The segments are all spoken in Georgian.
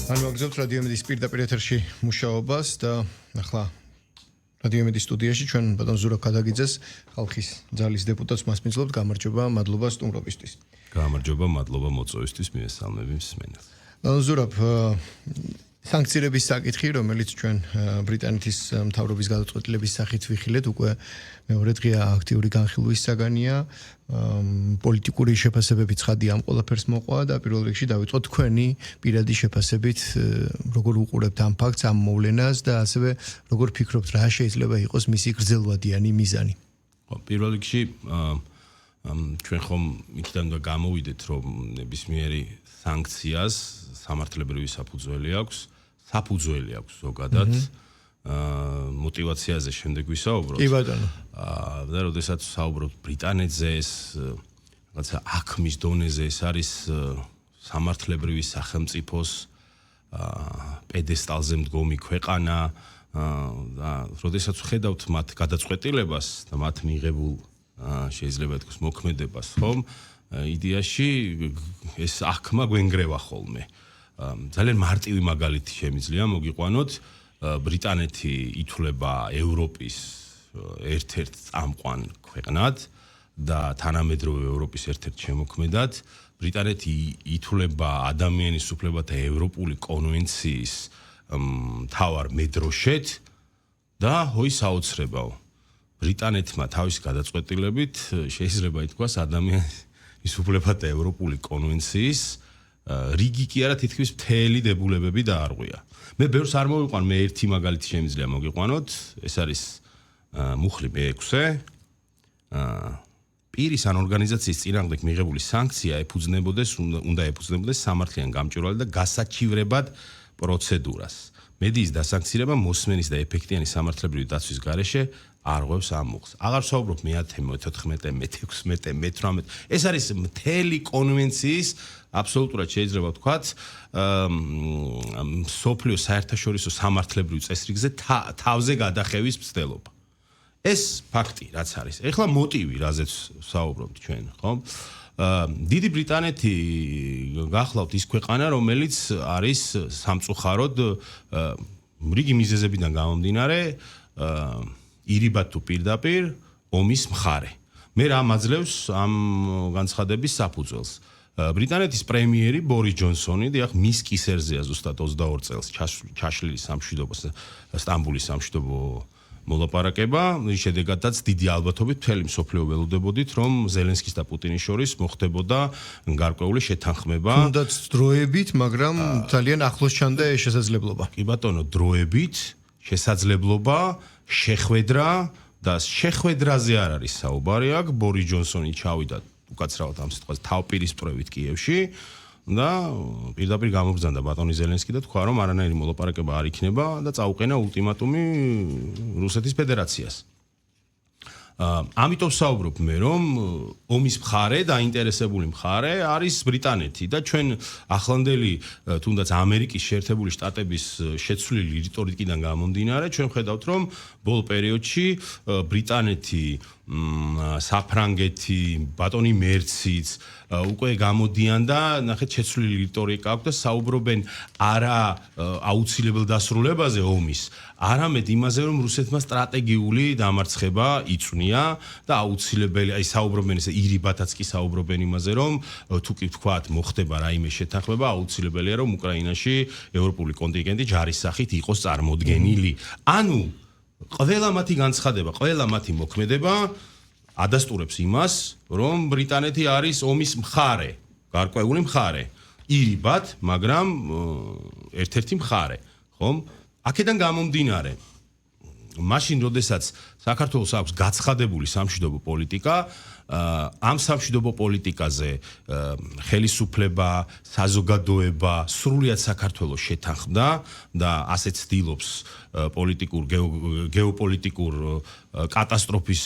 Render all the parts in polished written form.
Განვაგრძობთ რადიო იმედის პირდაპირ ეთერში მუშაობას და ახლა რადიო იმედის სტუდიაში ჩვენ ბატონ ზურაბ ქადაგიძეს ხალხის ძალის დეპუტატს მასპინძლობთ. გამარჯობა, მადლობა სტუმრობისთვის. გამარჯობა, მადლობა მოწვევისთვის, მივესალმები მსმენელს. ზურაბ, სანქციების საკითხი, რომელიც ჩვენ ბრიტანეთის მთავრობის გადაწყვეტილების სახით ვიხილეთ, უკვე მეორე დღეა აქტიური განხილვის საგანია. პოლიტიკური შეფასებები ცხადი ამ ყველაფერს მოყვა და პირველ რიგში დავიწყოთ თქვენი პირადი შეფასებით, როგორ უყურებთ ამ ფაქტს, ამ მოვლენას და ასევე როგორ ფიქრობთ, რა შეიძლება იყოს მისი გრძელვადიანი მიზანი? პირველ რიგში ჩვენ ხომ იქიდან და გამოვიდეთ, რომ ნებისმიერი სანქციას სამართლებრივი საფუძველი აქვს, ზოგადად. мотивациაზე შემდეგ ვისაუბროთ. კი ბატონო. და როდესაც საუბრობთ ბრიტანეთზე, ეს რაღაცა აქმის დონეზე ეს არის სამართლებრივი სახელმწიფოს პედესტალზე მდგომი ქვეყანა და როდესაც ვხედავთ მათ გადაწყვეტილებას და მათ მიღებულ შეიძლება ითქვას მოქმედებას, ხომ? იდეაში ეს აქმა გვენგრევა ხოლმე. ძალიან მარტივი მაგალითი შემიძლია მოგიყვანოთ. ბრიტანეთი ითვლება ევროპის ერთ-ერთ წამყვან ქვეყნად და თანამედროვე ევროპის ერთ-ერთ შემოქმედად. ბრიტანეთი ითვლება ადამიანის უფლებათა ევროპული კონვენციის მთავარ მედროშედ და საოცრებაო. ბრიტანეთმა თავის გადაწყვეტილებით შეიძლება ითქვას ადამიანის უფლებათა ევროპული კონვენციის რიგი კი არა თითქმის მთელი დებულებები დაარღვია. მე ბევრს არ მოვიყვან, მე ერთი მაგალითი შემიძლია მოგიყვანოთ, ეს არის მუხლი მე-6. პირის ან ორგანიზაციის წინააღმდეგ მიღებული სანქცია უნდა ეფუძნებოდეს სამართლიან გამჭვირვალე და გასაჩივრებად პროცედურას. მედიის დასანქცირება მოსმენის და ეფექტიანი სამართლებრივი დაცვის გარეშე არღვევს ამ მუხლს. აღარ ვსაუბრობ მე-10, მე-14, მე-16, მე-18. ეს არის მთელი კონვენციის აბსოლუტურად შეიძლება ვთქვათ, სოფლიო საერთაშორისო სამართლებრივ წესრიგზე თავზე გადახევის მცდელობა. ეს ფაქტი, რაც არის. ეხლა მოტივი, რაზეც ვსაუბრობთ ჩვენ, ხომ? დიდი ბრიტანეთი გახლავთ ის ქვეყანა, რომელიც არის სამწუხაროდ რიგი მიზეზებიდან გამომდინარე, ირიბად თუ პირდაპირ ომის მხარე. მე რა მაძლევს ამ განცხადების საფუძველს? ბრიტანეთის პრემიერი ბორის ჯონსონი, დიახ, მის კისერზეა ზუსტად 22 წელს ჩაშლილი სამშვიდობო სტამბულის სამშვიდობო მოლაპარაკება, შედეგადაც დიდი ალბათობით მთელი მსოფლიო ველოდებოდით, რომ ზელენსკის და პუტინის შორის მოხდებოდა გარკვეული შეთანხმება. თუნდაც დროებით, მაგრამ ძალიან ახლოს ჩანდა ეს შესაძლებლობა. კი ბატონო, დროებით, შესაძლებლობა, შეხვედრა და შეხვედრაზე არ არის საუბარი აქ. ბორის ჯონსონი ჩავიდა უკაცრავად ამ სიტყვას თავპირისპრევით კიევში და პირდაპირ გამობრძანდა ბატონი ზელენსკი და თქვა, რომ არანაირი მოლაპარაკება არ იქნება და წაუყენა ულტიმატუმი რუსეთის ფედერაციას. ამიტომ ვსაუბრობ მე, რომ ომის მხარე და ინტერესებული მხარე არის ბრიტანეთი და ჩვენ ახლანდელი თუნდაც ამერიკის შეერთებული შტატების შეცვლილი რიტორიკიდან გამომდინარე, ჩვენ ხედავთ, რომ ბოლო პერიოდში ბრიტანეთი, საფრანგეთი, ბატონი მერციც უკვე გამოდიან და ნახეთ შეცვლილი რიტორიკა აქვს და საუბრობენ არა აუცილებელ დასრულებაზე ომის, არამედ იმაზე, რომ რუსეთმა სტრატეგიული დამარცხება იწვნია და აუცილებელი, საუბრობენ ესე ირიბათაც კი საუბრობენ იმაზე, რომ თუ კი ვთქვათ, მოხდება რაიმე შეთანხმება, აუცილებელია, რომ უკრაინაში ევროპული კონტინგენტი ჯარის სახით იყოს წარმოდგენილი. ანუ ყველა მათი განცხადება, ყველა მათი მოქმედება ადასტურებს იმას, რომ ბრიტანეთი არის ომის მხარე, გარკვეული მხარე. ირიბად, მაგრამ ერთ-ერთი მხარე, ხომ? აქედან გამომდინარე, მაშინ როდესაც საქართველოს აქვს გაცხადებული სამშვიდობო პოლიტიკა, ამ სამშვიდობო პოლიტიკაზე ხელისუფლება, საზოგადოება სრულიად საქართველოს შეთანხმდა და ასეც ცდილობს გეოპოლიტიკურ კატასტროფის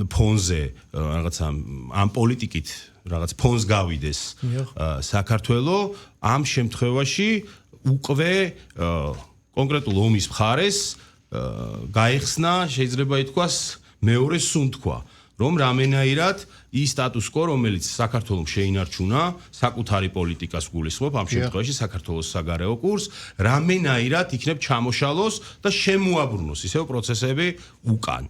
ფონზე რაღაცა ამ პოლიტიკით რაღაც ფონს გავიდეს საქართველოს. ამ შემთხვევაში უკვე კონკრეტულ ომის მხარეს გაიხსნა, შეიძლება ითქვას, მეორე სუნთქვა. რომ რამენაირად ის სტატუს კო, რომელიც საქართველოს შეინარჩუნა, საკუთარი პოლიტიკას გულისხმობ, ამ შემთხვევაში საქართველოს საგარეო კურსს, რამენაირად იქნებ ჩამოშალოს და შემოაბრუნოს ისევ პროცესები უკან.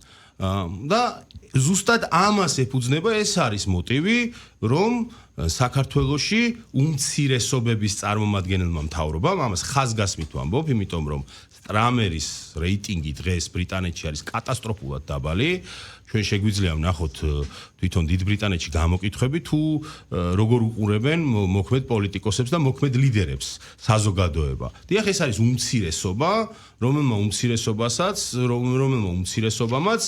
და ზუსტად ამას ეფუძნება ეს არის მოტივი, რომ საქართველოში უმცირესობების წარმომადგენელმა მთავრობამ ამას ხაზგასმით ვამბობ, იმიტომ რომ ტრამერის რეიტინგი დღეს ბრიტანეთში არის კატასტროფულად დაბალი. ჩვენ შეგვიძლია ვნახოთ თვითონ დიდ ბრიტანეთში გამოკითხვები თუ როგორ უყურებენ მოქმედ პოლიტიკოსებს და მოქმედ ლიდერებს საზოგადოება. დიახ, ეს არის უმცირესობა, რომელმა უმცირესობამაც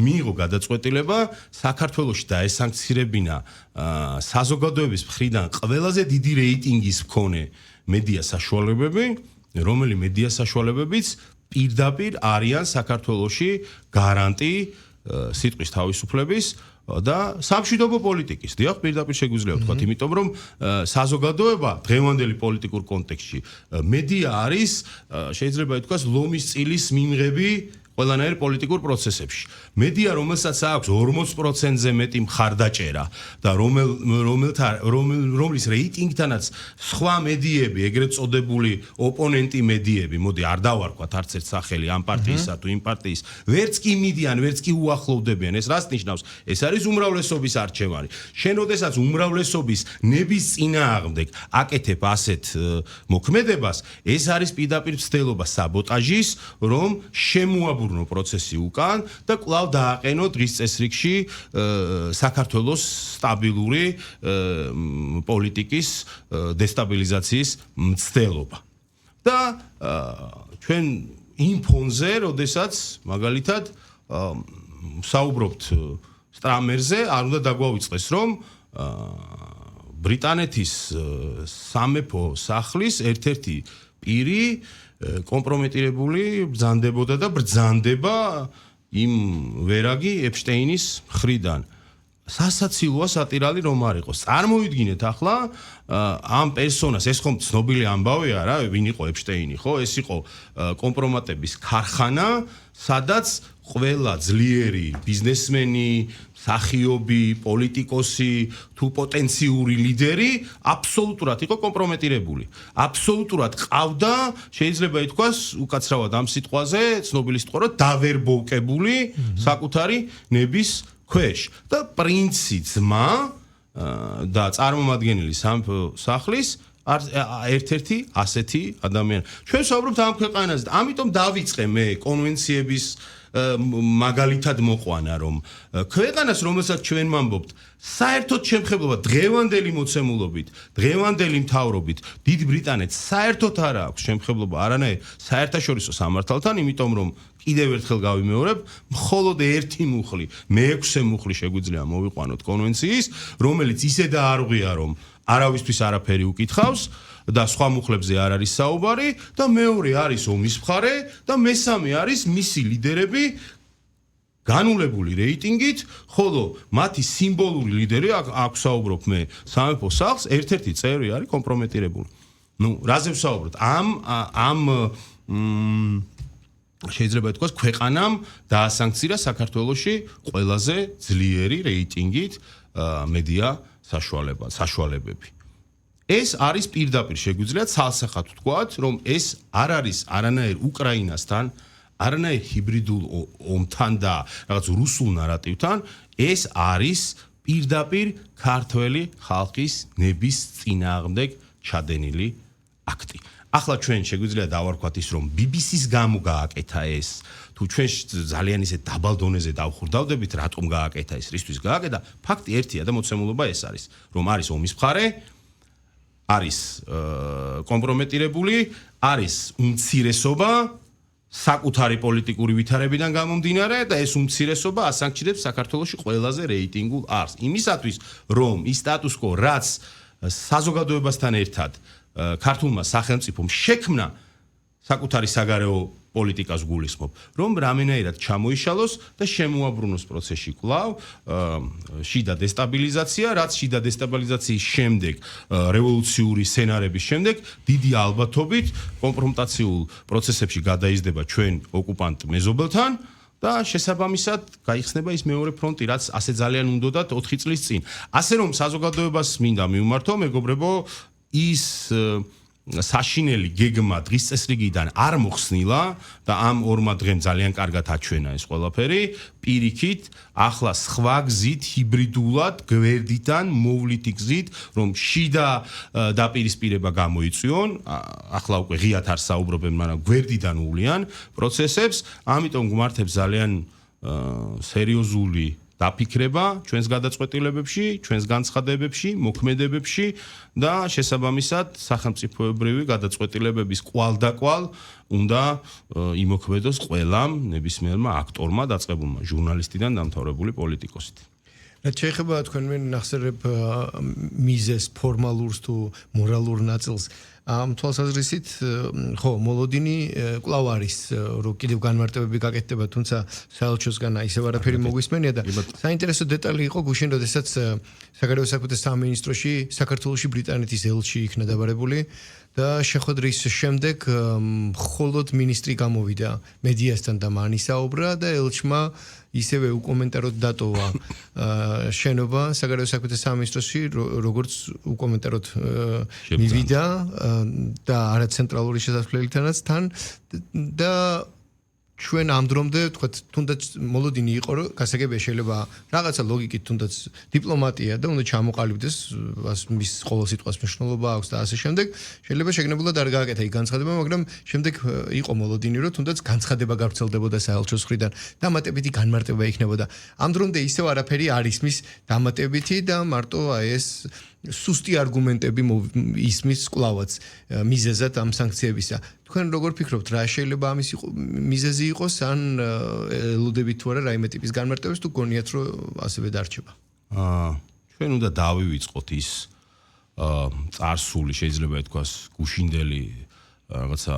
მიიღო გადაწყვეტილება საქართველოში დაესანქცირებინა საზოგადოების მხრიდან ყველაზე დიდი რეიტინგის მქონე მედია საშუალებები, რომელი მედია საშუალებებიც პირდაპირ არიან საქართველოში გარანტი სიტყვის თავისუფლების და სამშვიდობო პოლიტიკის. დიახ, პირდაპირ შეგვიძლია ვთქვათ, იმიტომ რომ საზოგადოება დღევანდელი პოლიტიკურ კონტექსტში მედია არის, შეიძლება ითქვას, ლომის წილის მიმღები ყველანაირ პოლიტიკურ პროცესებში. მედია, რომელსაც აქვს 40%-ზე მეტი მხარდაჭერა და რომლის რეიტინგთანაც სხვა მედიები, ეგრეთ წოდებული ოპონენტი მედიები, მოდი არ დავარქვათ არც ერთ სახელი ამ პარტიისა თუ იმ პარტიის, ვერც კი მიდიან, ვერც კი უახლოვდებიან. ეს რას ნიშნავს? ეს არის უმრავლესობის არჩევანი. შენ როდესაც უმრავლესობის ნების წინააღმდეგ აკეთებ ასეთ მოქმედებას, ეს არის პირდაპირ მცდელობა საბოტაჟის, რომ შემოაბრუნო პროცესი უკან და კვლავ დააყენო დღის წესრიგში საქართველოს სტაბილური პოლიტიკის დესტაბილიზაციის მცდელობა. და ჩვენ იმ ფონზე, როდესაც მაგალითად საუბრობთ სტრამერზე, არ უნდა დაგვავიწყდეს, რომ ბრიტანეთის სამეფო სახლის ერთ-ერთი პირი კომპრომეტირებული ბრძანდებოდა და ბრძანდება იმ ვერაგი ეპშტეინის მხრიდან. სასაცილოა სატირალი რომ არ იყოს. წარმოვიდგინეთ ახლა ამ პერსონას, ეს ხომ ცნობილი ამბავია რა, ვინ იყო ეპშტეინი, ხო? ეს იყო კომპრომატების ქარხანა, სადაც ყველა ძლიერი ბიზნესმენი, მსახიობი, პოლიტიკოსი თუ პოტენციური ლიდერი აბსოლუტურად იყო კომპრომეტირებული. აბსოლუტურად ყავდა, შეიძლება ითქვას, უკაცრავად ამ სიტყვაზე, ცნობილი სიტყვა რა, დავერბოვკებული საკუთარი ნების ქვეშ. და პრინცი ძმა და წარმომადგენელი სამეფო სახლის ერთ-ერთი ასეთი ადამიანი. ჩვენ ვსაუბრობთ ამ ქვეყანაზე, ამიტომ დავიწყე მე კონვენციების მაგალითად მოყვანა, რომ ქვეყანას, რომელსაც ჩვენ ვამბობთ, საერთოდ შემხებლობა დღევანდელი მოცემულობით, დღევანდელი მთავრობით, დიდ ბრიტანეთს საერთოდ არ აქვს შემხებლობა არანაირ საერთაშორისო სამართალთან, იმიტომ რომ კიდევ ერთხელ გავიმეორებ, მხოლოდ ერთი მუხლი, მეექვსე მუხლი შეგვიძლია მოვიყვანოთ კონვენციის, რომელიც ისე დაარღვია, რომ არავისთვის არაფერი უკითხავს და სხვა მუხლებზე არ არის საუბარი და მეორე არის ომის მხარე და მესამე არის მისი ლიდერები განულებული რეიტინგით, ხოლო მათი სიმბოლური ლიდერი, აქ ვსაუბრობ მე სამეფო სახლს, ერთ-ერთი წევრი არის კომპრომეტირებული. რაზე ვსაუბრობთ? შეიძლება ითქვას, ქვეყანამ დაასანქცირა საქართველოში ყველაზე ძლიერი რეიტინგით მედია საშუალებები. ეს არის პირდაპირ შეგვიძლია ცალსახად ვთქვათ, რომ ეს არ არის არანაირ უკრაინასთან, არანაირ ჰიბრიდულ ომთან და რაღაც რუსულ ნარატივთან, ეს არის პირდაპირ ქართველი ხალხის ნების წინააღმდეგ ჩადენილი აქტი. ახლა ჩვენ შეგვიძლია დავარქვათ ის, რომ BBC-ს გამო გააკეთა ეს, თუ ჩვენ ძალიან ისე დაბალ დონეზე დავხურდავდებით, რატომ გააკეთა ეს, რისთვის გააკეთა? ფაქტი ერთია და მოცემულობა ეს არის, რომ არის ომის მხარე, არის კომპრომეტირებული, არის უმცირესობა საკუთარი პოლიტიკური ვითარებიდან გამომდინარე და ეს უმცირესობა ასანქცირებს საქართველოში ყველაზე რეიტინგულ არს. იმისათვის, რომ ის სტატუს კო, რაც საზოგადოებასთან ერთად ქართულმა სახელმწიფომ შექმნა საკუთარი საგარეო პოლიტიკას გულისხმობ, რომ რამენაირად ჩამოიშალოს და შემოაბრუნოს პროცესში კვლავ შიდა დესტაბილიზაცია, რაც შიდა დესტაბილიზაციის შემდეგ, რევოლუციური სცენარების შემდეგ, დიდი ალბათობით კონფრონტაციულ პროცესებში გადაიზრდება ჩვენ ოკუპანტ მეზობელთან და შესაბამისად გაიხსნება ის მეორე ფრონტი, რაც ასე ძალიან უნდათ 4 წლის წინ. ასე რომ საზოგადოებას მინდა მივმართო, მეგობრებო, ის საშინელი გეგმა დღის წესრიგიდან არ მოხსნილა და ამ ორმა დღემ ძალიან კარგად აჩვენა ეს ყველაფერი. პირიქით, ახლა სხვა გზით ჰიბრიდულად გვერდიდან მოვლითი გზით, რომ შიდა დაპირისპირება გამოიწვიონ, ახლა უკვე ღიად არ საუბრობენ, მაგრამ გვერდიდან უვლიან პროცესებს, ამიტომ გვმართებს ძალიან სერიოზული დაფიქრება ჩვენს გადაწყვეტილებებში, ჩვენს განცხადებებში, მოქმედებებში და შესაბამისად სახელმწიფოებრივი გადაწყვეტილებების კვალდაკვალ უნდა იმოქმედოს ყველამ ნებისმიერმა აქტორმა, დაწყებულმა ჟურნალისტიდან დამთავრებული პოლიტიკოსით. რაც შეეხება თქვენ ნახსენებ მიზეს ფორმალურს თუ მორალურ ნაწილს ამ თვალსაზრისით ხო მოლოდინი კვლავ არის რომ კიდევ განმარტებები გაკეთდება თუმცა საელჩოსგან ისევ არაფერი მოგვისმენია და საინტერესო დეტალი იყო გუშინ როდესაც საგარეო საქმეთა სამინისტროში საქართველოში ბრიტანეთის ელჩი იქნა დაბარებული და შეხვედრის შემდეგ მხოლოდ მინისტრი გამოვიდა მედიასთან და მან ისაუბრა და ელჩმა ისევე უკომენტაროდ დატოვა შენობა საგარეო საქმეთა სამინისტროში როგორც უკომენტაროდ მივიდა და არა ცენტრალური შესასვლელითანაც თან და ჩვენ ამ დრომდე თქვათ თუნდაც მოლოდინი იყო რომ გასაგებია შეიძლება რაღაცა ლოგიკით თუნდაც დიპლომატია და უნდა ჩამოყალიბდეს მის ყოველ სიტყვას მნიშვნელობა აქვს და ასე შემდეგ შეიძლება შეგნებულად არ გააკეთა იქ განცხადება მაგრამ შემდეგ იყო მოლოდინი რომ თუნდაც განცხადება გავრცელდებოდა საელჩოს მხრიდან დამატებითი განმარტება იქნებოდა ამ დრომდე ისევ არაფერი არ ისმის დამატებითი და მარტო ეს სუსტი არგუმენტები ისმის კვლავაც მიზეზად ამ სანქციებისა. თქვენ როგორ ფიქრობთ, რა შეიძლება ამის მიზეზი იყოს, ან ელოდებით თუ არა რაიმე ტიპის განმარტებებს თუ გონიათ რომ ასევე დარჩება? ჩვენ უნდა დავივიწყოთ ის წარსული, შეიძლება ითქვას, გუშინდელი რაღაცა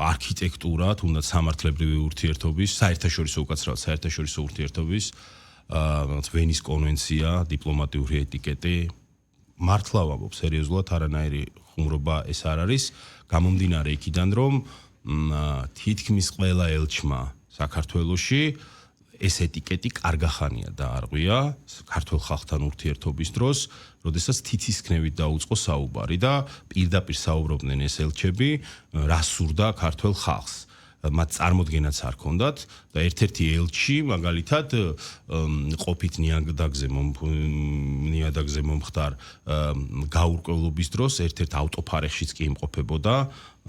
არქიტექტურა, თუნდაც სამართლებრივი ურთიერთობის, საერთაშორისო უკაცრავად საერთაშორისო ურთიერთობის, რაღაც ვენის კონვენცია, დიპლომატიური ეტიკეტი მართლა ვამბობ სერიოზულად არანაირი ხუმრობა ეს არ არის გამომდინარე იქიდან რომ თითქმის ყველა ელჩმა საქართველოში ეს ეტიკეტი კარგახანია დაარღვია ქართულ ხალხთან ურთიერთობის დროს როდესაც თითისქნევით დაუწყო საუბარი და პირდაპირ საუბრობდნენ ეს ელჩები რა სურდა ქართულ ხალხს მათ წარმოდგენაც არ ქონდათ და ერთ-ერთი ელჩი მაგალითად ყოფით ნიადაგზე მომხდარ გაურკვევლობის დროს ერთ-ერთ ავტოფარეხშიც კი იმყოფებოდა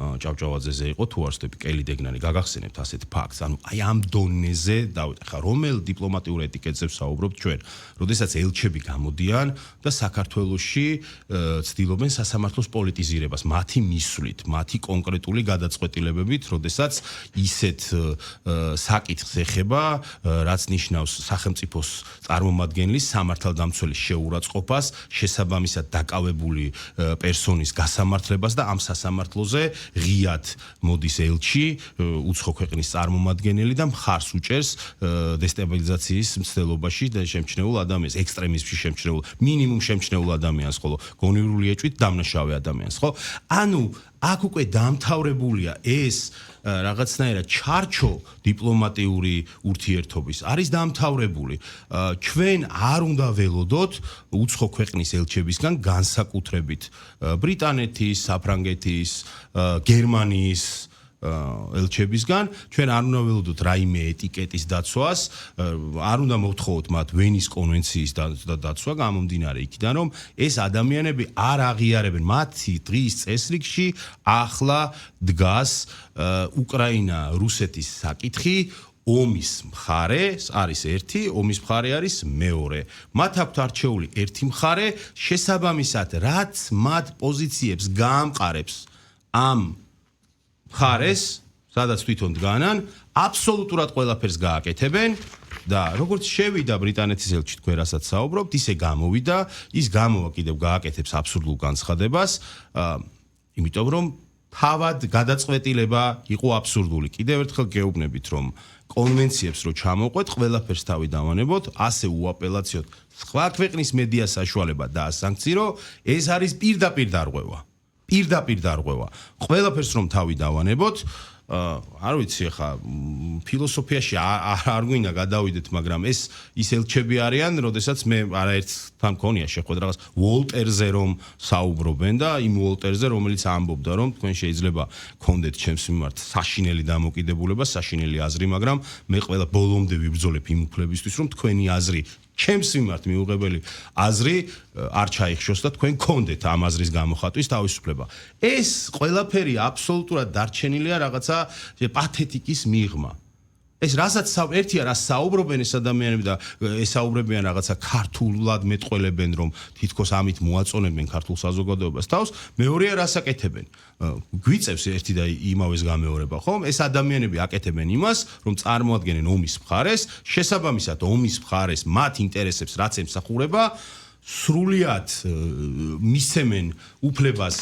ჭავჭავაძეზე იყო თუ არ ვსწრები კელი დეგნანი გაგახსენებთ ასეთ ფაქტს ანუ აი ამ დონეზე ხა რომელ დიპლომატიურ ეტიკეტზე ვსაუბრობთ ჩვენ როდესაც ელჩები გამოდიან და საქართველოში ცდილობენ სასამართლოს პოლიტიზირებას მათი მისვლით მათი კონკრეტული გადაწყვეტილებებით როდესაც ისეთ საკითხს ეხება რაც ნიშნავს სახელმწიფოს წარმომადგენლის სამართალდამცველის შეურაცხყოფას შესაბამისად დაკავებული პერსონის გასამართლებას და ამ სასამართლოზე ღიად მოდის ელჩი, უცხო ქვეყნის წარმომადგენელი და მხარს უჭერს დესტაბილიზაციის მცდელობაში და შემჩნეულ ადამიანს, ექსტრემიზმში შემჩნეულ, მინიმუმ შემჩნეულ ადამიანს, ხოლო გონივრული ეჭვით დამნაშავე ადამიანს, ხო? ანუ აქ უკვე დამთავრებულია ეს რაღაცნაირად ჩარჩო დიპლომატიური ურთიერთობის არის დამთავრებული. ჩვენ არ უნდა ველოდოთ უცხო ქვეყნის ელჩებისგან განსაკუთრებით ბრიტანეთის, საფრანგეთის, გერმანიის ელჩებისგან ჩვენ არ უნდა ველოდოთ რაიმე ეტიკეტის დაცვას, არ უნდა მოვთხოვოთ მათ ვენის კონვენციის დაცვა გამომდინარე იქიდან რომ ეს ადამიანები არ აღიარებენ მათი დღის წესრიგში ახლა დგას უკრაინა რუსეთის საკითხი ომის მხარე არის ერთი, ომის მხარე არის მეორე. მათ აქვთ არჩეული ერთი მხარე, შესაბამისად რაც მათ პოზიციებს გაამყარებს ამ მხარეს, სადაც თვითონ დგანან, აბსოლუტურად ყველაფერს გააკეთებენ და როგორც შევიდა ბრიტანეთის ელჩი თქვენ რასაც საუბრობთ, ისე გამოვიდა, ის გამოვა კიდევ გააკეთებს აბსურდულ განცხადებას, იმიტომ რომ თავად გადაწყვეტილება იყო აბსურდული. კიდევ ერთხელ გეუბნებით, რომ კონვენციებს რო ჩამოვყვეთ, ყველაფერს თავი დავანებოთ, ასე უაპელაციოდ სხვა ქვეყნის მედია საშუალება დაასანქცირო, ეს არის პირდაპირ დარღვევა. პირდაპირ დარღვევა. ყველაფერს რომ თავი დავანებოთ, არ ვიცი ხა ფილოსოფიაში არ გვინდა გადავიდეთ, მაგრამ ეს ის ელჩები არიან, როდესაც მე არაერთთან მქონია შეხვედრა რაღაც ვოლტერზე რომ საუბრობენ და იმ ვოლტერზე რომელიც ამბობდა რომ თქვენ შეიძლება გქონდეთ ჩემს მიმართ საშინელი დამოკიდებულება, საშინელი აზრი, მაგრამ მე ყველა ბოლომდე ვიბრძოლებ იმ უფლებისთვის, რომ თქვენი აზრი ჩემს მიმართ მიუღებელი აზრი არ ჩაიხშოს და თქვენ გქონდეთ ამ აზრის გამოხატვის თავისუფლება. ეს ყველაფერი აბსოლუტურად დარჩენილია რაღაცა პათეტიკის მიღმა. ეს რასაც ერთია რა საუბრობენ ეს ადამიანები და ესაუბრებიან რაღაცა ქართულად მეტყველებენ რომ თითქოს ამით მოაწონებენ ქართულ საზოგადოებას თავს, მეორეა რას აკეთებენ. გვიწევს ერთი და იმავეს გამეორება, ხომ? ეს ადამიანები აკეთებენ იმას, რომ წარმოადგენენ ომის მხარეს, შესაბამისად ომის მხარეს მათ ინტერესებს რაც ემსახურება, სრულიად მისცემენ უფლებას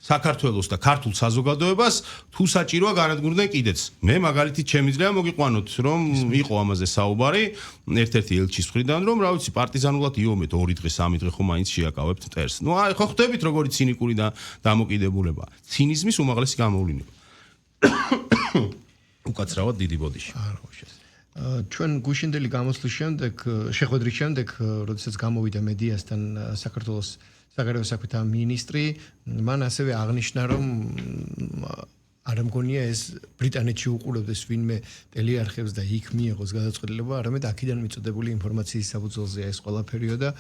საქართველოს და ქართულ საზოგადოებას, თუ საჭიროა განადგურდნენ კიდეც. მე მაგალითით შემიძლია მოგიყვანოთ, რომ იყო ამაზე საუბარი ერთ-ერთი ელჩის მხრიდან, რომ რა ვიცი, პარტიზანულად იომეთ 2 დღე, 3 დღე ხომ მაინც შეაკავებთ მტერს. ნუ აი ხო ხვდებით როგორი ცინიკური და დამოკიდებულება. ცინიზმის უმაღლესი გამოვლენა. უკაცრავად დიდი ბოდიში. ჩვენ გუშინდელი გამოსვლის შემდეგ, შეხვედრის შემდეგ, როდესაც გამოვიდა მედიასთან საქართველოს საგარეო საქმეთა მინისტრი, მან ასევე აღნიშნა, რომ არ მგონია ეს ბრიტანეთში უყურებდეს ვინმე ტელეარხებს და იქ მიიღოს გადაწყვეტილება, არამედ აქედან მიწოდებული ინფორმაციის საფუძველზეა ეს ყველაფერიო და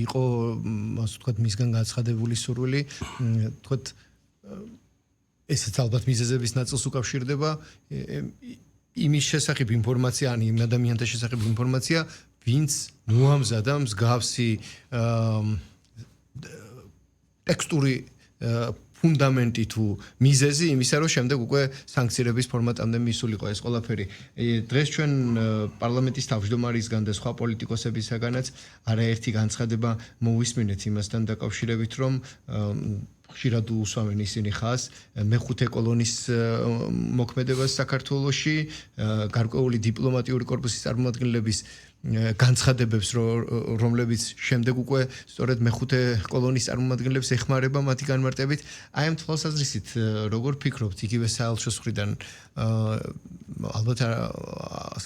იყო, ასე ვთქვათ, მისგან გაცხადებული სურვილი, ვთქვათ, ესეც ალბათ მიზეზების ნაწილს უკავშირდება იმის შესახებ ინფორმაცია, ან იმ ადამიანთა შესახებ ინფორმაცია, ვინც მოამზადა მსგავსი ტექსტური ფუნდამენტი თუ მიზეზი იმისა, რომ შემდეგ უკვე სანქციების ფორმატამდე მისულიყო ეს ყველაფერი. დღეს ჩვენ პარლამენტის თავმჯდომარისგან და სხვა პოლიტიკოსებისგანაც არაერთი განცხადება მოვისმინეთ იმასთან დაკავშირებით, რომ ხშირად უსვამენ ისინი ხას მეხუთე კოლონის მოქმედებას საქართველოში, გარკვეული დიპლომატიური კორპუსის წარმომადგენლების განცხადებებს, რომლებიც შემდეგ უკვე სწორედ მეხუთე კოლონის წარმომადგენლებს ეხმარება მათი განმარტებით. აი ამ თვალსაზრისით როგორ ფიქრობთ, იგივე საელჩოს მხრიდან ალბათ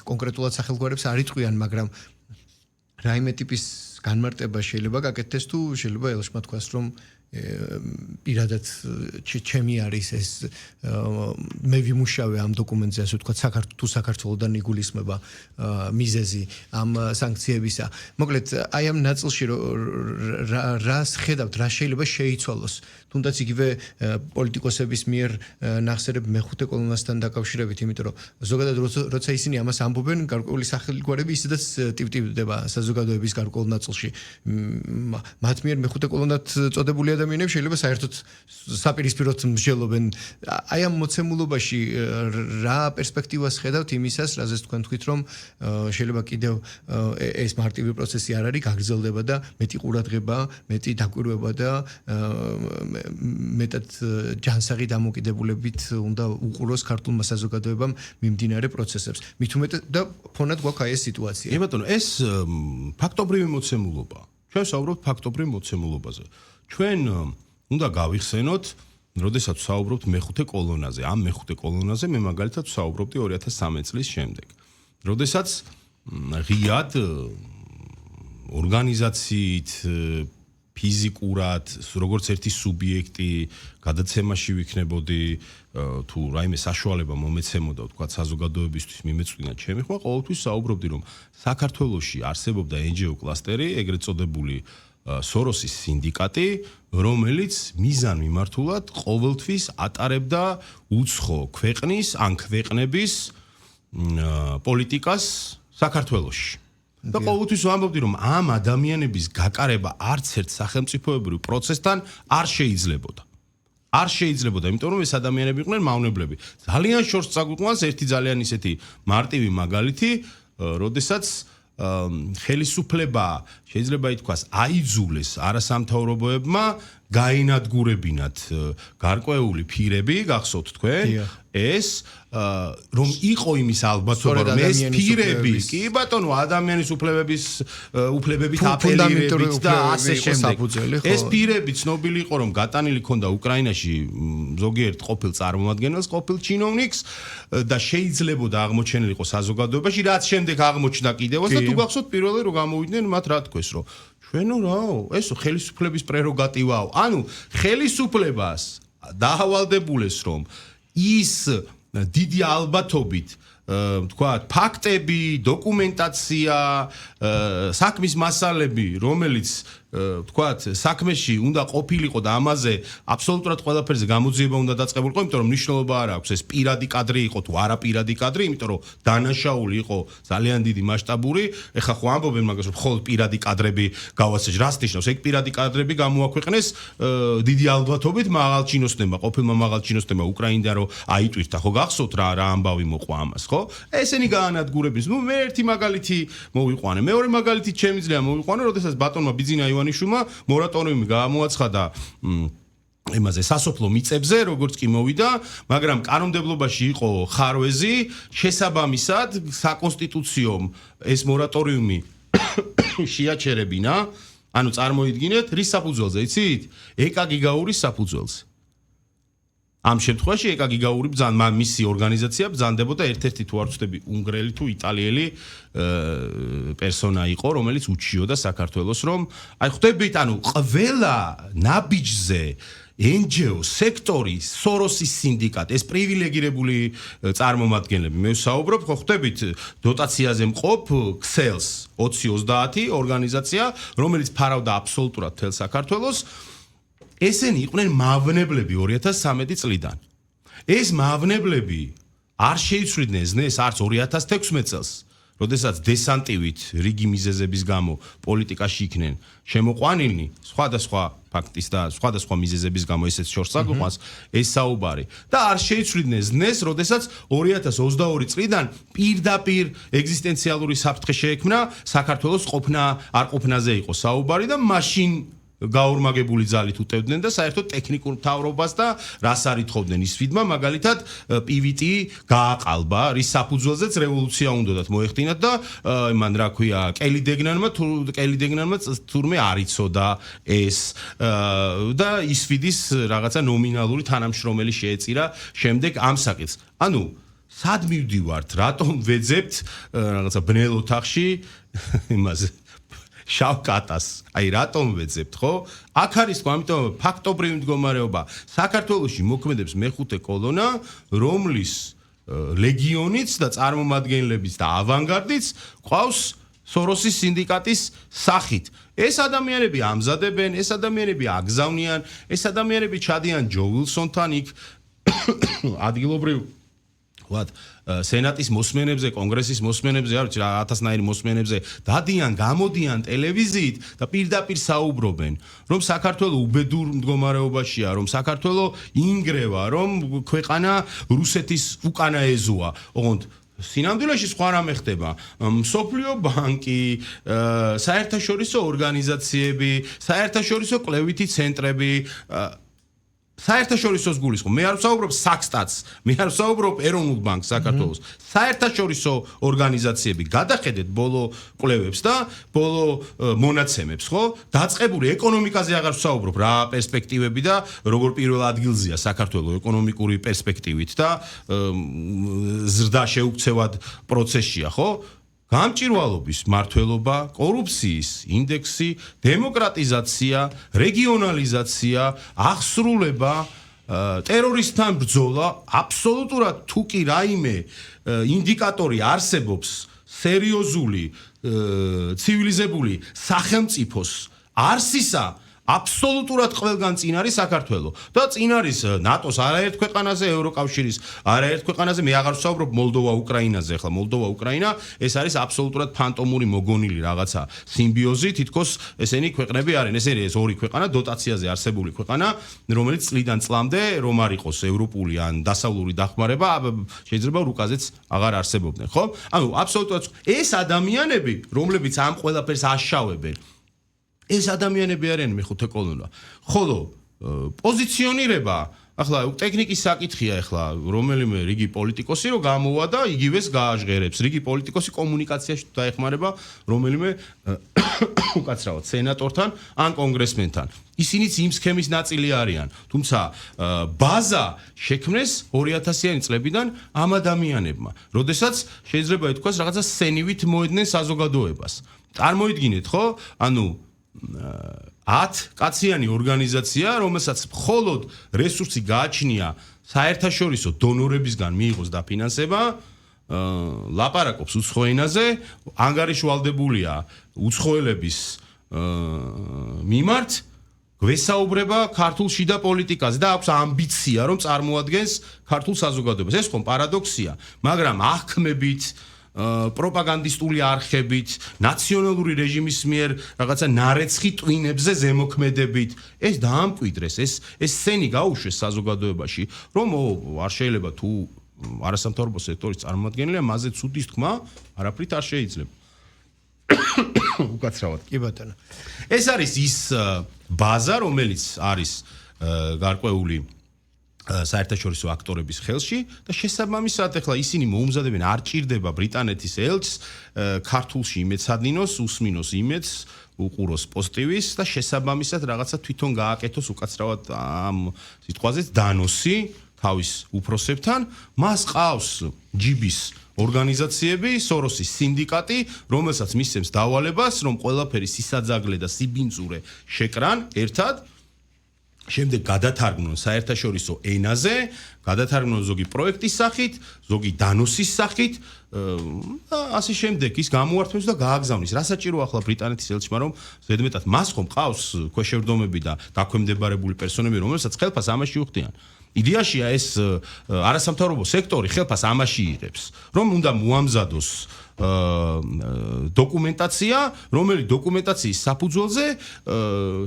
კონკრეტულად სახელგვარებს არ იტყვიან, მაგრამ რაიმე ტიპის განმარტება შეიძლება გაკეთდეს თუ შეიძლება ელშმა თქვას, რომ პირადად ჩემი არის ეს მე ვიმუშავე ამ დოკუმენტზე, ასე ვთქვათ, თუ საქართველოსთან იგულისხმება მიზეზი ამ სანქციებისა. მოკლედ, აი ამ ნაწილში რას ხედავთ, რა შეიძლება შეიცვალოს, თუნდაც იგივე პოლიტიკოსების მიერ ნახსენებ მეხუთე კოლონასთან დაკავშირებით, იმიტომ რომ ზოგადად როცა ისინი ამას ამბობენ, გარკვეული სახელგვარები ისედაც ტივტივდება საზოგადოების გარკვეულ ნაწილში. მათ მიერ მეხუთე კოლონად წოდებული ადამიანები შეიძლება საერთოდ საპირისპიროდ მსჯელობენ. აი ამ მოცემულობაში რა პერსპექტივას ხედავთ იმისას, რაზეც თქვენ თქვით, რომ შეიძლება კიდევ ეს მარტივი პროცესი არ არის, გაგრძელდება და მეტი ყურადღება, მეტი დაკვირვება და მეტად ჯანსაღი დამოკიდებულებით უნდა უყუროს ქართულმა საზოგადოებამ მიმდინარე პროცესებს. მით უმეტეს და ფონად გვაქვს აი ეს სიტუაცია. ბატონო, ეს ფაქტობრივი მოცემულობა. ჩვენ საუბრობთ ფაქტობრივ მოცემულობაზე. ჩვენ უნდა გავიხსენოთ, როდესაც საუბრობთ მეხუთე კოლონაზე. ამ მეხუთე კოლონაზე მე მაგალითად საუბრობდი 2013 წლის შემდეგ. როდესაც ღიად ორგანიზაციით ფიზიკურად, როგორც ერთი სუბიექტი გადაცემაში ვიქნებოდი, თუ რაიმე საშუალება მომეცემოდა, თქვა საზოგადოებისთვის მიმეწვინა ჩემი ხმა, ყოველთვის საუბრობდი, რომ საქართველოში არსებობდა NGO კლასტერი, ეგრეთ წოდებული სოროსის სინდიკატი, რომელიც მიზან მიმართულად ყოველთვის ატარებდა უცხო ქვეყნის ან ქვეყნების პოლიტიკას საქართველოში. და ყოველთვის ვამბობდი, რომ ამ ადამიანების გაკარება არც ერთ სახელმწიფოებრივ პროცესთან არ შეიძლებოდა. არ შეიძლებოდა, იმიტომ რომ ეს ადამიანები იყვნენ მავნებლები. ძალიან შორს წაგვიყვანს ერთი ძალიან ისეთი მარტივი მაგალითი, როდესაც ხელისუფლება შეიძლება ითქვას აიძულეს არასამთავრობოებმა გაინადგურებინათ გარკვეული ფირები, გახსოვთ თქვენ? ეს რომ იყო იმის ალბათობა რომ ეს ფირები კი ბატონო ადამიანის უფლებებით აპელირებით და ასე შემდეგ ეს ფირები ცნობილი იყო რომ გატანილი ქონდა უკრაინაში ზოგიერთ ყოფილ წარმომადგენელს ყოფილ ჩინოვნიკს და შეიძლებოდა აღმოჩენილიყო საზოგადოებაში რაც შემდეგ აღმოჩნდა კიდევაც და თუ გახსოვთ პირველად რომ გამოვიდნენ მათ რა თქვეს რომ ჩვენო რაო ესო ხელისუფლების პრეროგატივაო ანუ ხელისუფლებას დაავალდებულეს რომ ის დიდი ალბათობით თქვათ ფაქტები, დოკუმენტაცია, საქმის მასალები, რომელიც თქვათ საქმეში უნდა ყოფილიყო და ამაზე აბსოლუტურად ყველაფერზე გამოძიება უნდა დაწყებულიყო, იმიტომ რომ მნიშვნელობა არ აქვს ეს პირადი კადრი იყო თუ არა პირადი კადრი, იმიტომ რომ დანაშაული იყო ძალიან დიდი მასშტაბური. ეხლა ხო ამბობენ მაგას რომ მხოლოდ პირადი კადრები გავასაჯ, რას ნიშნავს? ეგ პირადი კადრები გამოაქვეყნეს დიდი ალბათობით მაღალ ჩინოსნებმა, ყოფილმა მაღალ ჩინოსნებმა უკრაინიდან რომ აიტვირთა, ხო გახსოვთ რა ამბავი მოყვა ამას, ხო? ესენი გაანადგურებინს. ნუ მე ერთი მაგალითი მოვიყვანე. მეორე მაგალითი შემიძლია მოვიყვანე, როდესაც ბატონმა ბიძინა ივანიშვილმა მორატორიუმი გამოაცხადა იმაზე სასოფლო მიწებზე, როგორც კი მოვიდა, მაგრამ კანონმდებლობაში იყო ხარვეზი, შესაბამისად საკონსტიტუციო ეს მორატორიუმი შეაჩერებინა, ანუ წარმოიდგინეთ, რის საფუძველზე, იცით? ეკაგიგაურის საფუძველზე. ამ შემთხვევაში ეკაგიგაური მისი ორგანიზაცია ბრძანდებოდა ერთ-ერთი თუ არ ვცდები უნგრელი თუ იტალიელი პერსონა იყო, რომელიც უჩიოდა საქართველოს, რომ აი ხვდებით, ანუ ყველა ნაბიჯზე NGO სექტორი, სოროსის სინდიკატი, ეს პრივილეგირებული წარმომადგენლები. მე ვსაუბრობ, ხო ხვდებით, დოტაციაზე მყოფ ქსელს 20-30 ორგანიზაცია, რომელიც ფარავდა აბსოლუტურად მთელ საქართველოს. ესენი იყვნენ მავნებლები 2013 წლიდან. ეს მავნებლები არ შეიცვლიდნენ ზნეს არც 2016 წელს, როდესაც დესანტივით რიგი მიზეზების გამო პოლიტიკაში იქნენ შემოყვანილნი, სხვადასხვა ფაქტის და სხვადასხვა მიზეზების გამო ესეც შორს აგვიყვანს ეს საუბარი. და არ შეიცვლიდნენ ზნეს, როდესაც 2022 წლიდან პირდაპირ ეგზისტენციალური საფრთხე შეექმნა საქართველოს ყოფნა არ ყოფნაზე იყო საუბარი და მაშინ გაორმაგებული ძალით უტევდნენ და საერთოდ ტექნიკურ მთავრობას და რას არ ითხოვდნენ ის ვიდმა მაგალითად PVT გააყალბა, რის საფუძველზეც რევოლუცია უნდათ მოეხდინათ და მან რა ქვია კელიდეგნანმა თურმე არ იცოდა ეს და ისვიდის რაღაცა ნომინალური თანამშრომელი შეეწირა შემდეგ ამ საკითხს. ანუ სად მივდივართ, რატომ ვეძებთ რაღაცა ბნელ ოთახში იმაზე შავკატას, აი რატომ ვეძებთ, ხო? აქ არის ხო, ამიტომ ფაქტობრივი მდგომარეობა. საქართველოში მოქმედებს მეხუთე კოლონა, რომლის ლეგიონიც და წარმომადგენლების და ავანგარდიც ყავს სოროსის სინდიკატის სახით. ეს ადამიანები ამზადებენ, ეს ადამიანები აგზავნიან, ეს ადამიანები ჩადიან ჯო ვილსონთან იქ ადგილობრივ ვთქვათ, სენატის მოსმენებზე, კონგრესის მოსმენებზე, არ ვიცი, 1000-ნაირი მოსმენებზე დადიან, გამოდიან ტელევიზიით და პირდაპირ საუბრობენ, რომ საქართველო უბედურ მდგომარეობაშია, რომ საქართველო ინგრევა, რომ ქვეყანა რუსეთის უკანა ეზოა. ოღონდ სინამდვილეში სხვა რამე ხდება. მსოფლიო ბანკი, საერთაშორისო ორგანიზაციები, საერთაშორისო კვლევითი ცენტრები საერთაშორისოს გულისხმობ. მე არ ვსაუბრობ საქსტატს, მე არ ვსაუბრობ ეროვნულ ბანკს საქართველოს. საერთაშორისო ორგანიზაციები გადახედეთ ბოლო კვლევებს და ბოლო მონაცემებს, ხო? დაწყებული ეკონომიკაზე აღარ ვსაუბრობ, რა პერსპექტივები და როგორ პირველ ადგილზეა საქართველოს ეკონომიკური პერსპექტივით და ზრდა შეუქცევად პროცესშია, ხო? გამჭირვალობის მართლობა, კორუფციის ინდექსი, დემოკრატიზაცია, რეგიონალიზაცია, აღსრულება, ტერორისტთან ბრძოლა, აბსოლუტურად თუ კი რაიმე ინდიკატორი არსებობს სერიოზული ცივილიზებული სახელმწიფოს არსისა აბსოლუტურად ყველგან წინ არის საქართველო და წინ არის ნატოს არაერთ ქვეყანაზე, ევროკავშირის არაერთ ქვეყანაზე, მე აღარ ვსაუბრობ მოლდოვა უკრაინაზე, ახლა მოლდოვა უკრაინა ეს არის აბსოლუტურად ფანტომური მოგონილი რაღაცა სიმბიოზი, თითქოს ესენი ქვეყნები არიან, ესენი ეს ორი ქვეყანა დოტაციაზე არსებული ქვეყანა, რომელიც წლიდან წლამდე რომ არ იყოს ევროპული ან დასავლური დახმარება, შეიძლება რუკაზეც აღარ არსებობდნენ, ხო? ანუ აბსოლუტურად ეს ადამიანები, რომლებიც ამ ყველაფერს აშავებენ ეს ადამიანები არიან მეხუთე კოლონა. ხოლო პოზიციონირება ახლა ტექნიკის საკითხია ახლა რომელიმე რიგი პოლიტიკოსი რო გამოვა და იგივეს გააჟღერებს რიგი პოლიტიკოსი კომუნიკაციაში დაეხმარება რომელიმე უკაცრავად სენატორთან ან კონგრესმენთან ისინიც იმ სქემის ნაწილი არიან თუმცა ბაზა შექმნეს 2000-იანი წლებიდან ამ ადამიანებმა როდესაც შეიძლება ითქვას რაღაცა სენივით მოედნენ საზოგადოებას წარმოიდგინეთ ხო ანუ 10 კაციანი ორგანიზაცია, რომელსაც მხოლოდ რესურსი გააჩნია საერთაშორისო დონორებისგან მიიღოს დაფინანსება, ლაპარაკობს უცხო ენაზე, ანგარიშვალდებულია უცხოელების მიმართ, გვესაუბრება ქართულ შიდა პოლიტიკაზე და აქვს ამბიცია, რომ წარმოადგენს ქართულ საზოგადოებას. ეს ხომ პარადოქსია, მაგრამ აღქმებით პროპაგანდისტული არხებით, ნაციონალური რეჟიმის მიერ რაღაცა ნარეცხი ტვინებზე ზემოქმედებით, ეს დაამკვიდრეს, ეს სცენი გაუშვეს საზოგადოებაში, რომ არ შეიძლება თუ არასამთავრობო სექტორის წარმომადგენელია, მასზე ცუდის თქმა არაფრით არ შეიძლება. უკაცრავად. კი ბატონო. ეს არის ის ბაზა, რომელიც არის გარკვეული საერთაშორისო აქტორების ხელში და შესაბამისად ახლა ისინი მოუმზადებენ არ ჭირდება ბრიტანეთის ელჩს ქართულში იმეცადინოს, უსმინოს იმედს, უყუროს პოზიტივის და შესაბამისად რაღაცა თვითონ გააკეთოს უკაცრავად ამ სიტყვაზე დანოსი თავის უფროსებთან, მას ყავს ჯიბის ორგანიზაციები, სოროსის სინდიკატი, რომელსაც მისცემს დავალებას, რომ ყველაფერი სისაძაგლე და სიბინძურე შეკრან ერთად შემდეგ გადათარგმნონ საერთაშორისო ენაზე, გადათარგმნონ ზოგი პროექტის სახით, ზოგი დანოსის სახით და ასე შემდეგ ის გამოართმევს და გააგზავნის. რა საჭირო ახლა ბრიტანეთის ელჩმა რომ ზედმეტად მას ხომ ყავს ქვეშევრდომები და დაქვემდებარებული პერსონები, რომელსაც ხელფას ამაში უხდიან. იდეაშია ეს არასამთავრობო სექტორი ხელფას ამაში იღებს, რომ უნდა მოამზადოს დოკუმენტაცია, რომელი დოკუმენტაციის საფუძველზე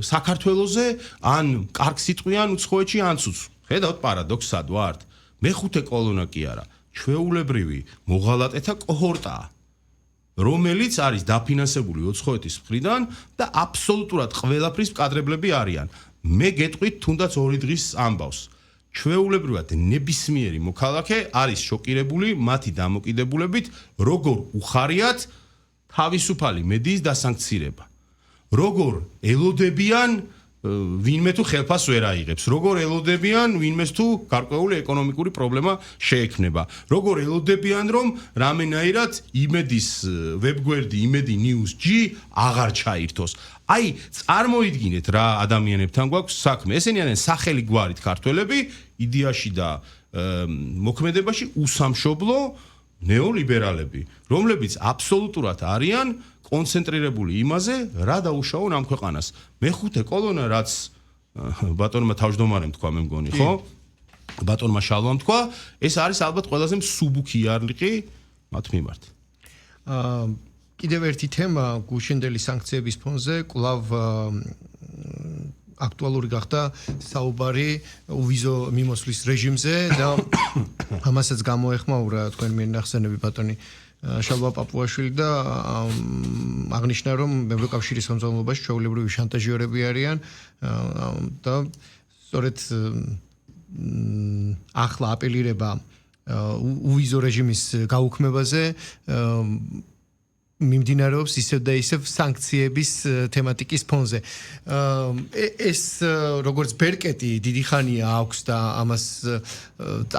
საქართველოზე ან კარგ სიტყვიან უცხოეთში ან ცუცუ. ხედავთ პარადოქსად ვართ. მეხუთე კოლონა კი არა, ჩვეულებრივი მოღალატეთა კოჰორტაა, რომელიც არის დაფინანსებული უცხოეთის მხრიდან და აბსოლუტურად ყველაფრის მკადრებლები არიან. მე გეტყვით თუნდაც 2 დღის ამბავს. ჩვეულებრივად ნებისმიერი მოქალაქე არის შოკირებული მათი დამოკიდებულებით, როგორ უხარიათ თავისუფალი მედიის დასანქცირება. როგორ ელოდებიან ვინმე თუ ხელფას ვერ აიღებს, როგორ ელოდებიან ვინმეს თუ გარკვეული ეკონომიკური პრობლემა შეექმნება, როგორ ელოდებიან რომ რამენაირად იმედის ვებგვერდი იმედი news.g აღარ ჩაირთოს. აი, წარმოიდგინეთ რა ადამიანებთან გვაქვს საქმე. ესენი არიან სახელი გვარით ქართველები, იდეაში და მოქმედებაში უსამშობლო ნეოლიბერალები, რომლებიც აბსოლუტურად არიან კონცენტრირებული იმაზე, რა დაუშავონ ამ ქვეყანას. მეხუთე კოლონა, რაც ბატონმა თავმჯდომარემ თქვა, მე მგონი, ხო? ბატონმა შალვამ თქვა, ეს არის ალბათ ყველაზე მსუბუქი იარლიყი მათ მიმართ. კიდევ ერთი თემა გუშინდელი სანქციების ფონზე კვლავ აქტუალური გახდა საუბარი ვიზო მიმოსვლის რეჟიმზე და ამასაც გამოეხმაურა თქვენ მიერ ნახსენები ბატონი შალვა პაპუაშვილი და აღნიშნა რომ ევროკავშირის ხელმძღვანელობაში ჩვეულებრივი შანტაჟიორები არიან და სწორედ ახლა აპელირება უვიზო რეჟიმის გაუქმებაზე მიმდინარეობს ისევ და ისევ სანქციების თემატიკის ფონზე. ეს როგორც ბერკეტი დიდი ხანია აქვს და ამას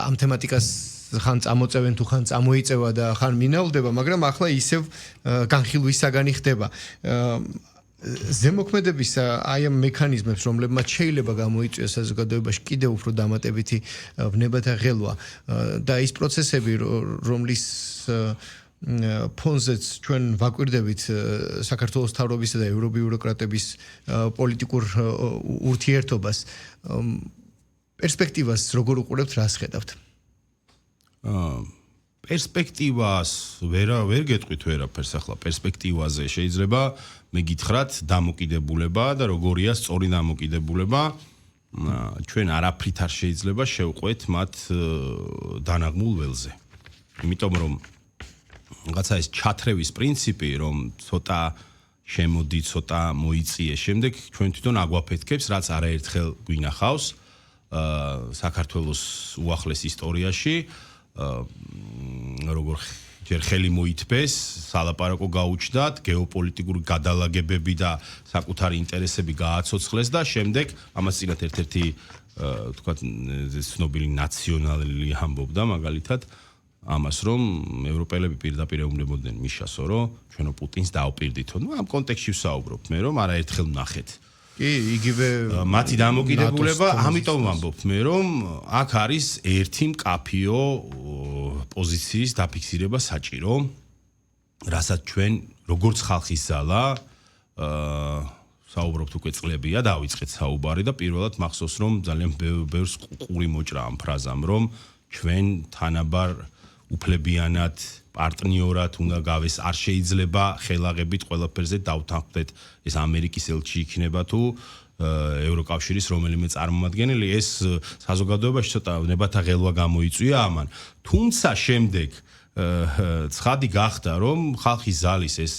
ამ თემატიკას ხან წამოწევენ თუ ხან წამოიწევა და ხან მინაულდება, მაგრამ ახლა ისევ განხილვისაგანი ხდება. ზემოქმედების აი ამ მექანიზმებს, რომლებმაც შეიძლება გამოიწვიოს საზოგადოებაში კიდევ უფრო დამატებითი ვნებათა ღელვა და ის პროცესები, რომლის ფონზეც ჩვენ ვაკვირდებით საქართველოს მთავრობისა და ევრობიუროკრატების პოლიტიკურ ურთიერთობას პერსპექტივას როგორ უყურებთ, რას ხედავთ? პერსპექტივას ვერ გეტყვით ვერაფერს ახლა პერსპექტივაზე შეიძლება მე გითხრათ დამოკიდებულება და როგორია სწორი დამოკიდებულება ჩვენ არაფრით არ შეიძლება შევყვეთ მათ დანაღმულ ველზე. იმიტომ რომ რაღაცა ეს ჩათრევის პრინციპი, რომ ცოტა შემოდი ცოტა მოიწიე. შემდეგ ჩვენ თვითონ აგვაფეთქებს, რაც არაერთხელ გვინახავს საქართველოს უახლეს ისტორიაში, როგორ ჯერ ხელი მოითბეს, სალაპარაკო გაუჩნდათ, გეოპოლიტიკური გადალაგებები და საკუთარი ინტერესები გააცოცხლეს და შემდეგ ამას წინათ ერთ-ერთი თქვათ ცნობილი ნაციონალი ამბობდა მაგალითად ამას რომ ევროპელები პირდაპირ ეუბნებოდნენ მიშასო რომ ჩვენო პუტინს დაუპირდითო. ნუ ამ კონტექსტში ვსაუბრობ მე რომ არაერთხელ ვნახეთ. კი, იგივე მათი დამოკიდებულება, ამიტომ ვამბობ მე რომ აქ არის ერთი მკაფიო პოზიციის დაფიქსირება საჭირო, რასაც ჩვენ როგორც ხალხის ზალა საუბრობთ უკვე წლებია, დავიწყეთ საუბარი და პირველად მახსოვს რომ ძალიან ბევრს ყური მოჭრა ამ ფრაზამ, რომ ჩვენ თანაბარ უფლებიანად პარტნიორად უნდა გავეს, არ შეიძლება ხელაღებით ყველაფერზე დავთანხმდეთ, ეს ამერიკის ელჩი იქნება თუ ევროკავშირის რომელიმე წარმომადგენელი, ეს საზოგადოებაში ცოტა ნებათა ღელვა გამოიწვია ამან. თუმცა შემდეგ ცხადი გახდა, რომ ხალხის ზალის ეს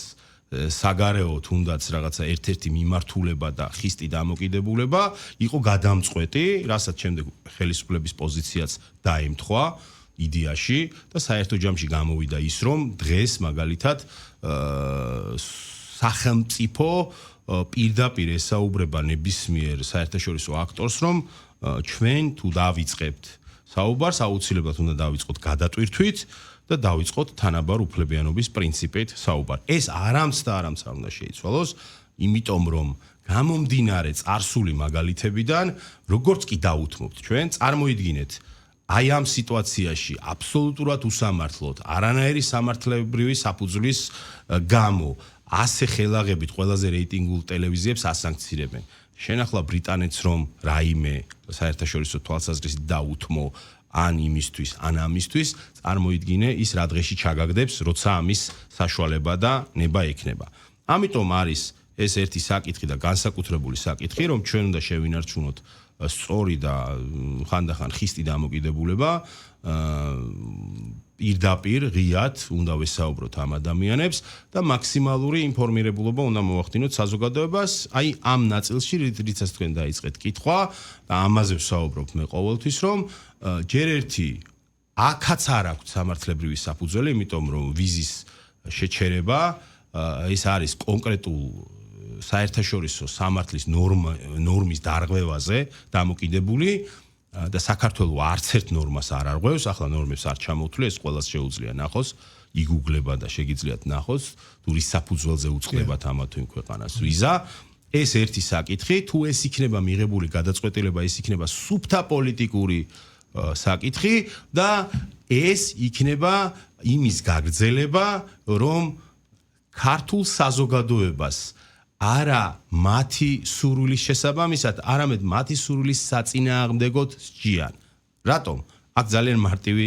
საგარეო თუნდაც რაღაცა ერთ-ერთი მიმართულება და ხისტი დამოკიდებულება იყო გადამწყვეტი, რასაც შემდეგ ხელისუფლების პოზიციაც დაემთხვა იდეაში და საერთო ჯამში გამოვიდა ის, რომ დღეს მაგალითად სახელმწიფო პირდაპირ ესაუბრება ნებისმიერ საერთაშორისო აქტორს, რომ ჩვენ თუ დავიწყებთ საუბარს, აუცილებლად უნდა დავიწყოთ გადატვირთვით და დავიწყოთ თანაბარ უფლებიანობის პრინციპით საუბარი. ეს არამც და არამც არ უნდა შეიცვალოს, იმიტომ რომ გამომდინარე წარსული მაგალითებიდან, როგორც კი დაუთმობთ ჩვენ, წარმოიდგინეთ აი ამ სიტუაციაში აბსოლუტურად უსამართლოდ, არანაირი სამართლებრივი საფუძვლის გამო, ასე ხელაღებით ყველაზე რეიტინგულ ტელევიზიებს ასანქცირებენ. შენ ახლა ბრიტანეთს რომ რაიმე საერთაშორისო თვალსაზრისით დაუთმო ან იმისთვის, ან ამისთვის, წარმოიდგინე ის რა დღეში ჩაგაგდებს, როცა ამის საშუალება და ნება ექნება. ამიტომ არის ეს ერთი საკითხი და განსაკუთრებული საკითხი, რომ ჩვენ უნდა შევინარჩუნოთ სწორი და ხანდახან ხისტი დამოკიდებულება, პირდაპირ ღიად უნდა ვესაუბროთ ამ ადამიანებს და მაქსიმალური ინფორმირებულობა უნდა მოვახდინოთ საზოგადოებას, აი ამ ნაწილში, რითაც თქვენ დაიწყეთ კითხვა და ამაზე ვსაუბრობ მე ყოველთვის, რომ ჯერ ერთი აქაც არ აქვს სამართლებრივი საფუძველი, იმიტომ რომ ვიზის შეჩერება ეს არის კონკრეტულ საერთაშორისო სამართლის ნორმის დარღვევაზე დამოკიდებული და საქართველოს არც ერთ ნორმას არ არღვევს, ახლა ნორმებს არ ჩამოვთვლი, ეს ყველას შეუძლია ნახოს, იგუგლება და შეგიძლიათ ნახოს, თუ რის საფუძველზე უწყდებათ ამა თუ იმ ქვეყანას ვიზა. ეს ერთი საკითხი, თუ ეს იქნება მიღებული გადაწყვეტილება, ეს იქნება სუფთა პოლიტიკური საკითხი და ეს იქნება იმის გაგრძელება, რომ ქართულ საზოგადოებას არა მათი სურვილის შესაბამისად, არამედ მათი სურვილის საწინააღმდეგოდ სჯიან. რატომ? აქ ძალიან მარტივი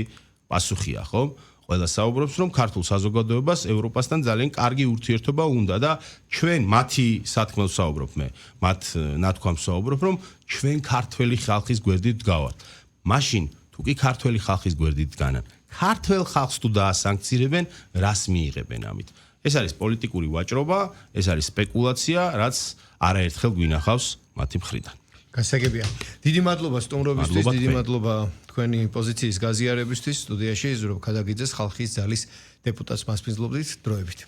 პასუხია, ხო? ყველა საუბრობს, რომ ქართულ საზოგადოებას ევროპასთან ძალიან კარგი ურთიერთობა უნდა და ჩვენ მათი სათქმელს საუბრობ მე, მათ ნათქვამს საუბრობ, რომ ჩვენ ქართველი ხალხის გვერდით ვდგავართ. მაშინ თუ კი ქართველი ხალხის გვერდით დგანან, ქართველ ხალხს თუ დაასანქცირებენ, რას მიიღებენ ამით? ეს არის პოლიტიკური ვაჭრობა, ეს არის სპეკულაცია, რაც არაერთხელ გვინახავს მათი მხრიდან. გასაგებია. დიდი მადლობა სტუმრობისთვის, დიდი მადლობა თქვენი პოზიციის გაზიარებისთვის. სტუდიაში ზურაბ ქადაგიძეს ხალხის ზალის დეპუტატს მასპინძლობდით დროებით.